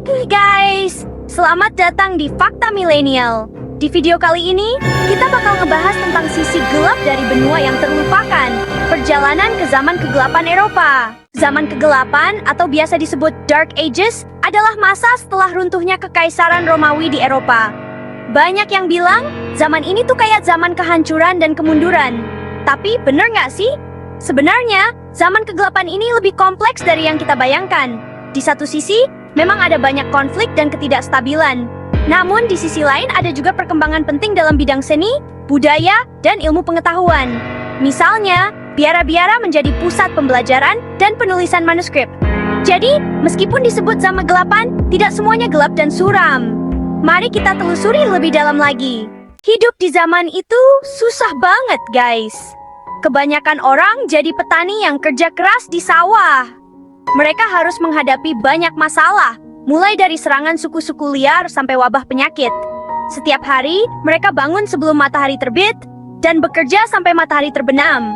Hai guys, selamat datang di Fakta Milenial. Di video kali ini, kita bakal ngebahas tentang sisi gelap dari benua yang terlupakan, perjalanan ke zaman kegelapan Eropa. Zaman kegelapan atau biasa disebut Dark Ages adalah masa setelah runtuhnya Kekaisaran Romawi di Eropa. Banyak yang bilang, zaman ini tuh kayak zaman kehancuran dan kemunduran. Tapi bener nggak sih? Sebenarnya, zaman kegelapan ini lebih kompleks dari yang kita bayangkan. Di satu sisi, memang ada banyak konflik dan ketidakstabilan. Namun di sisi lain ada juga perkembangan penting dalam bidang seni, budaya, dan ilmu pengetahuan. Misalnya, biara-biara menjadi pusat pembelajaran dan penulisan manuskrip. Jadi, meskipun disebut zaman kegelapan, tidak semuanya gelap dan suram. Mari kita telusuri lebih dalam lagi. Hidup di zaman itu susah banget, guys. Kebanyakan orang jadi petani yang kerja keras di sawah. Mereka harus menghadapi banyak masalah, mulai dari serangan suku-suku liar sampai wabah penyakit. Setiap hari, mereka bangun sebelum matahari terbit dan bekerja sampai matahari terbenam.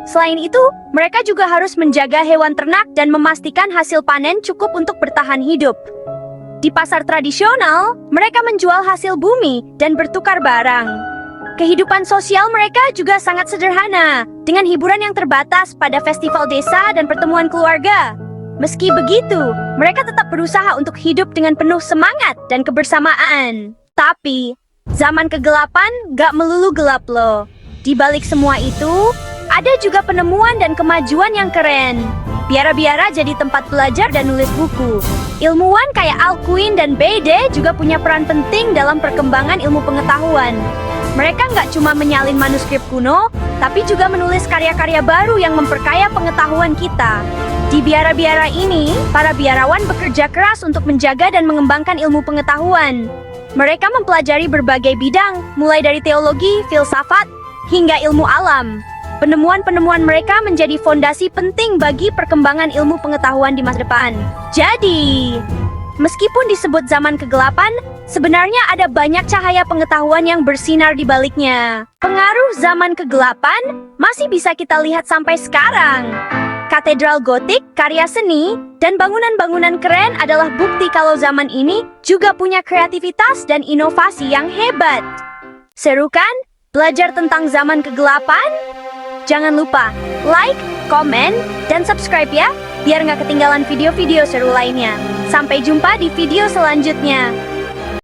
Selain itu, mereka juga harus menjaga hewan ternak dan memastikan hasil panen cukup untuk bertahan hidup. Di pasar tradisional, mereka menjual hasil bumi dan bertukar barang. Kehidupan sosial mereka juga sangat sederhana, dengan hiburan yang terbatas pada festival desa dan pertemuan keluarga. Meski begitu, mereka tetap berusaha untuk hidup dengan penuh semangat dan kebersamaan. Tapi, zaman kegelapan gak melulu gelap loh. Di balik semua itu, ada juga penemuan dan kemajuan yang keren. Biara-biara jadi tempat belajar dan nulis buku. Ilmuwan kayak Alcuin dan Bede juga punya peran penting dalam perkembangan ilmu pengetahuan. Mereka nggak cuma menyalin manuskrip kuno, tapi juga menulis karya-karya baru yang memperkaya pengetahuan kita. Di biara-biara ini, para biarawan bekerja keras untuk menjaga dan mengembangkan ilmu pengetahuan. Mereka mempelajari berbagai bidang, mulai dari teologi, filsafat, hingga ilmu alam. Penemuan-penemuan mereka menjadi fondasi penting bagi perkembangan ilmu pengetahuan di masa depan. Jadi, meskipun disebut zaman kegelapan, sebenarnya ada banyak cahaya pengetahuan yang bersinar di baliknya. Pengaruh zaman kegelapan masih bisa kita lihat sampai sekarang. Katedral gotik, karya seni, dan bangunan-bangunan keren adalah bukti kalau zaman ini juga punya kreativitas dan inovasi yang hebat. Seru kan? Belajar tentang zaman kegelapan? Jangan lupa like, komen, dan subscribe ya, biar nggak ketinggalan video-video seru lainnya. Sampai jumpa di video selanjutnya.